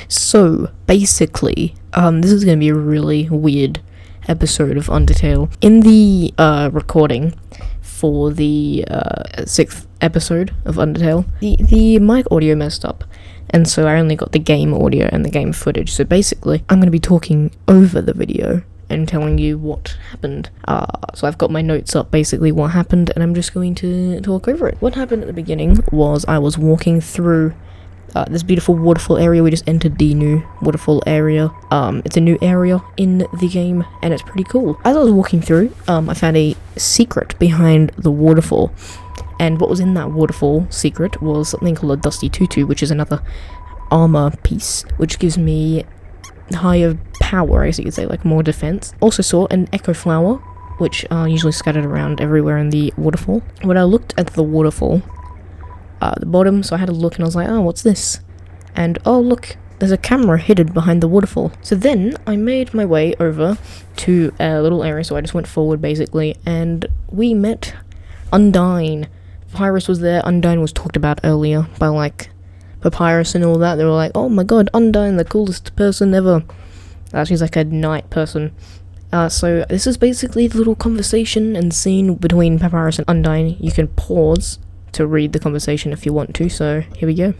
So, basically, this is going to be a really weird episode of Undertale. In the recording for the 6th episode of Undertale, the mic audio messed up, and so I only got the game audio and the game footage. So basically, I'm going to be talking over the video and telling you what happened. So I've got my notes up, basically what happened, and I'm just going to talk over it. What happened at the beginning was I was walking through this beautiful waterfall area. We just entered the new waterfall area. It's a new area in the game, and it's pretty cool. As I was walking through, I found a secret behind the waterfall, and what was in that waterfall secret was something called a Dusty Tutu, which is another armor piece, which gives me higher power, I guess you could say, like more defense. Also saw an echo flower, which are usually scattered around everywhere in the waterfall. When I looked at the waterfall, the bottom, so I had a look and I was like, oh, what's this? And oh look, there's a camera hidden behind the waterfall. So then I made my way over to a little area, so I just went forward basically, and we met Undyne. Papyrus was there. Undyne was talked about earlier by like Papyrus and all that. They were like, oh my god, Undyne, the coolest person ever. She's like a knight person. So this is basically the little conversation and scene between Papyrus and Undyne. You can pause to read the conversation if you want to, so here we go.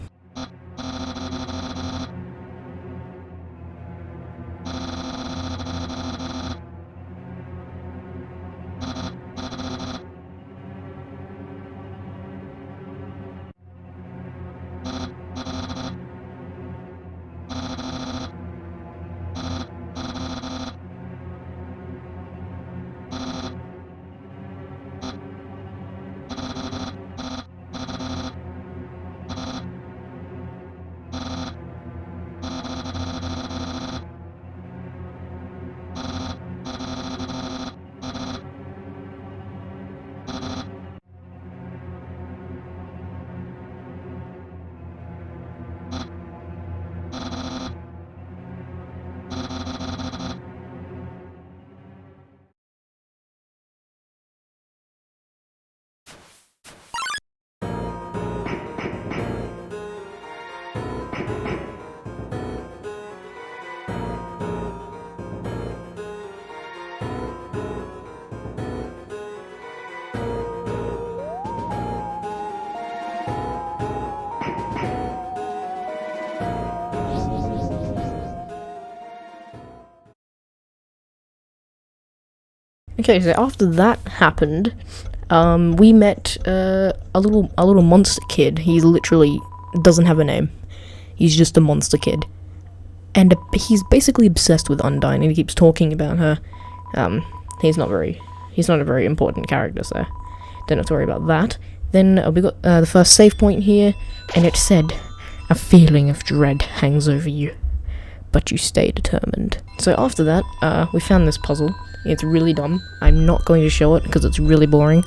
Okay, so after that happened, we met a little monster kid. He literally doesn't have a name. He's just a monster kid, and he's basically obsessed with Undyne, and he keeps talking about her. He's not a very important character, so don't have to worry about that. Then we got the first save point here, and it said, "A feeling of dread hangs over you, but you stay determined." So after that, we found this puzzle. It's really dumb. I'm not going to show it because it's really boring.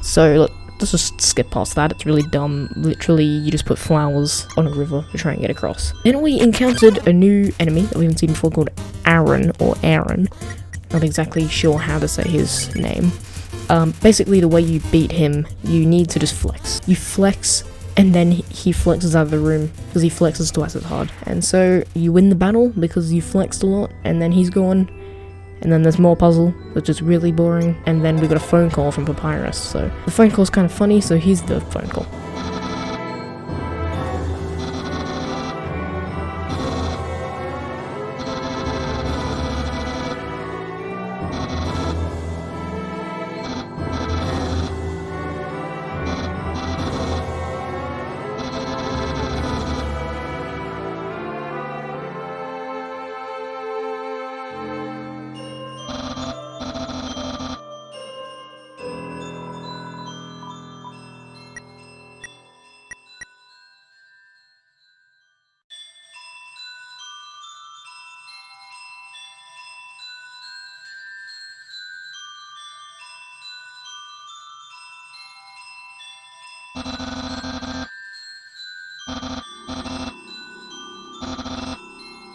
So let's just skip past that. It's really dumb. Literally, you just put flowers on a river to try and get across. Then we encountered a new enemy that we haven't seen before called Aaron, or Aaron. Not exactly sure how to say his name. Basically, the way you beat him, you need to just flex. You flex, and then he flexes out of the room because he flexes twice as hard. And so you win the battle because you flexed a lot, and then he's gone. And then there's more puzzle, which is really boring. And then we got a phone call from Papyrus. So the phone call's kind of funny, so here's the phone call.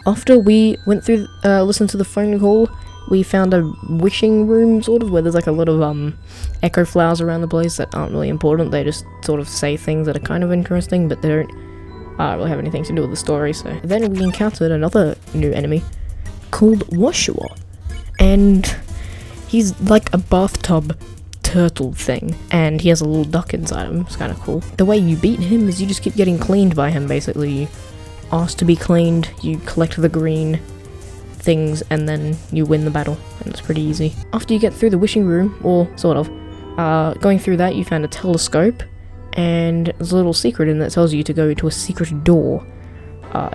After we went through, listened to the phone call, we found a wishing room, sort of, where there's like a lot of echo flowers around the place that aren't really important. They just sort of say things that are kind of interesting, but they don't really have anything to do with the story. So then we encountered another new enemy called Washua, and he's like a bathtub turtle thing, and he has a little duck inside him. It's kind of cool. The way you beat him is you just keep getting cleaned by him, basically. You ask to be cleaned, you collect the green things, and then you win the battle, and it's pretty easy. After you get through the wishing room, or sort of, going through that, you found a telescope, and there's a little secret in that tells you to go to a secret door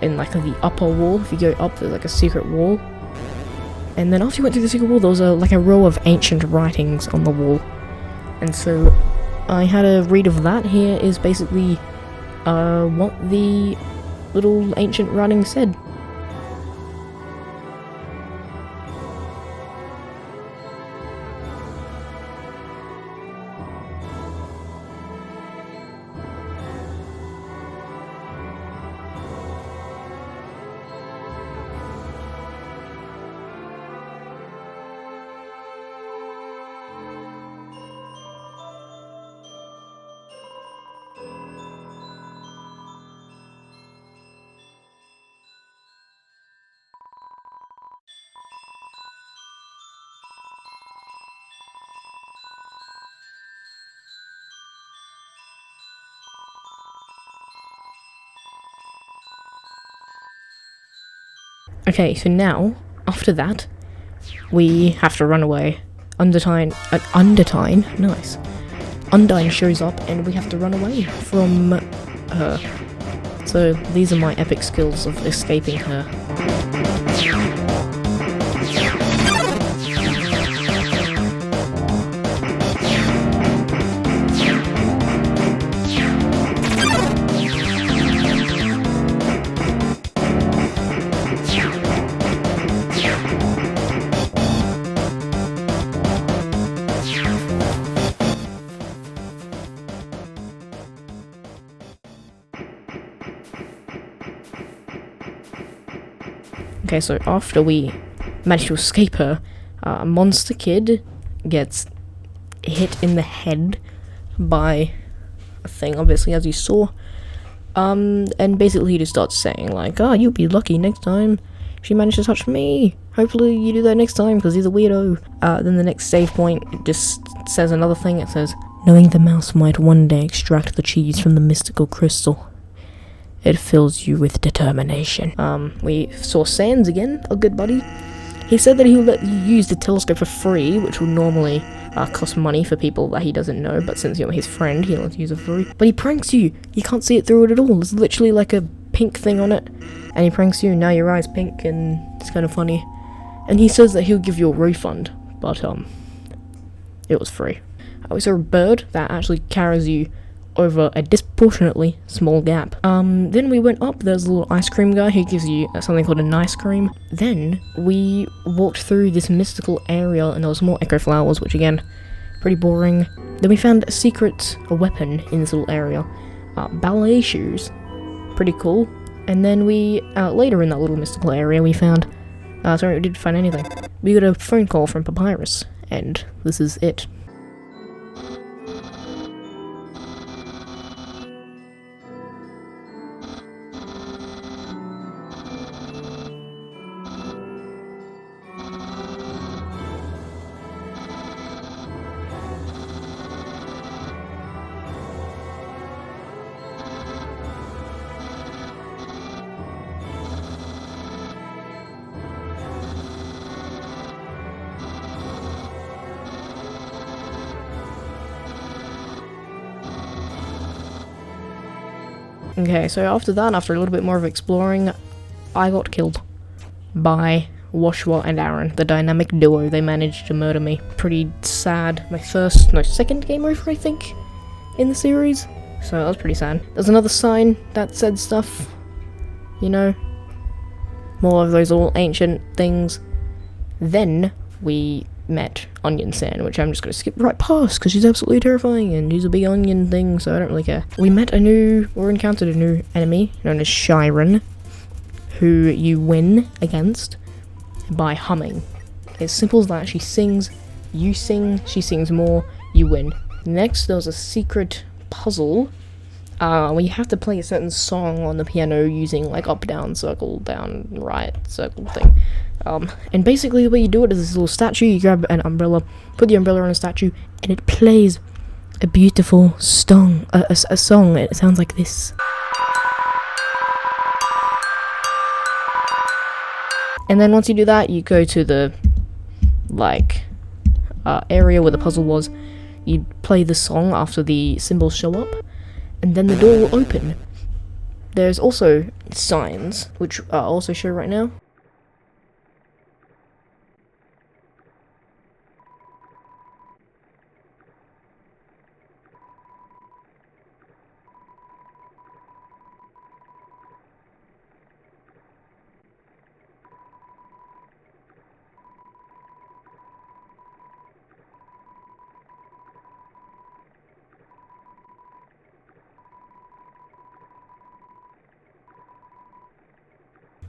in like the upper wall. If you go up, there's like a secret wall. And then after you went through the secret wall, there was like a row of ancient writings on the wall. And so I had a read of that. Here is basically what the little ancient writing said. Okay, so now, after that, we have to run away. Undertale, nice. Undyne shows up and we have to run away from her. So these are my epic skills of escaping her. Okay, so after we manage to escape her, a monster kid gets hit in the head by a thing, obviously, as you saw. And basically he just starts saying, like, oh, you'll be lucky next time she managed to touch me. Hopefully you do that next time, because he's a weirdo. Then the next save point just says another thing. It says, knowing the mouse might one day extract the cheese from the mystical crystal, it fills you with determination. We saw Sans again, a good buddy. He said that he'll let you use the telescope for free, which will normally cost money for people that he doesn't know, but since you're his friend, he'll let you use it for free. But he pranks you! You can't see it through it at all. There's literally like a pink thing on it, and he pranks you, and now your eye's pink, and it's kind of funny. And he says that he'll give you a refund, but it was free. We saw a bird that actually carries you over a disproportionately small gap. Then we went up, there's a little ice cream guy who gives you something called an ice cream. Then we walked through this mystical area and there was more echo flowers, which again, pretty boring. Then we found a weapon in this little area. Ballet shoes. Pretty cool. And then we, later in that little mystical area, we found, sorry, we didn't find anything. We got a phone call from Papyrus, and this is it. Okay, so after that, after a little bit more of exploring, I got killed by Washua and Aaron, the dynamic duo. They managed to murder me. Pretty sad. My second game over, I think, in the series. So that was pretty sad. There's another sign that said stuff, you know, more of those all ancient things. Then we met Onion San, which I'm just going to skip right past because she's absolutely terrifying and she's a big onion thing, so I don't really care. We encountered a new enemy known as Shiren, who you win against by humming. It's simple as that. She sings, you sing, she sings more, you win. Next, there was a secret puzzle where you have to play a certain song on the piano using like up, down, circle, down, right, circle thing. And basically the way you do it is this little statue. You grab an umbrella, put the umbrella on a statue, and it plays a beautiful song. A song. It sounds like this. And then once you do that, you go to the area where the puzzle was. You play the song after the symbols show up, and then the door will open. There's also signs, which I'll also show right now.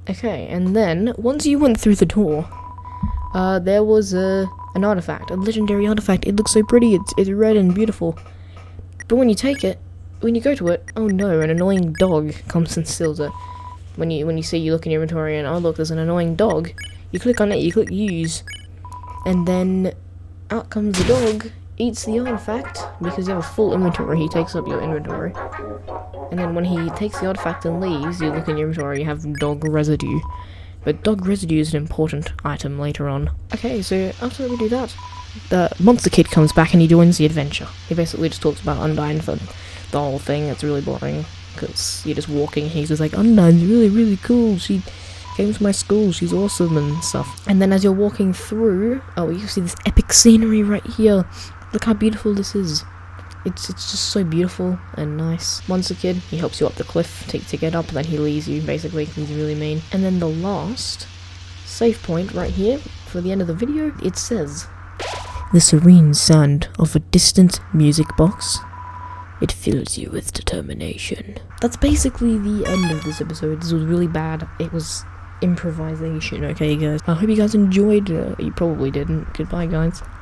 Okay, and then, once you went through the door, there was an artifact, a legendary artifact. It looks so pretty, it's red and beautiful. But when you take it, when you go to it, oh no, an annoying dog comes and steals it. When you look in your inventory and, oh look, there's an annoying dog, you click on it, you click use, and then out comes the dog, eats the artifact, because you have a full inventory, he takes up your inventory. And then when he takes the artifact and leaves, you look in your inventory, you have dog residue. But dog residue is an important item later on. Okay, so after we do that, the monster kid comes back and he joins the adventure. He basically just talks about Undyne for the whole thing. It's really boring, because you're just walking, he's just like, Undyne's really, really cool, she came to my school, she's awesome and stuff. And then as you're walking through, oh, you see this epic scenery right here. Look how beautiful this is. It's just so beautiful and nice. Monster kid, he helps you up the cliff to get up, then he leaves you, basically, he's really mean. And then the last save point right here, for the end of the video, it says, the serene sound of a distant music box, it fills you with determination. That's basically the end of this episode. This was really bad. It was improvisation, okay guys? I hope you guys enjoyed. You probably didn't. Goodbye guys.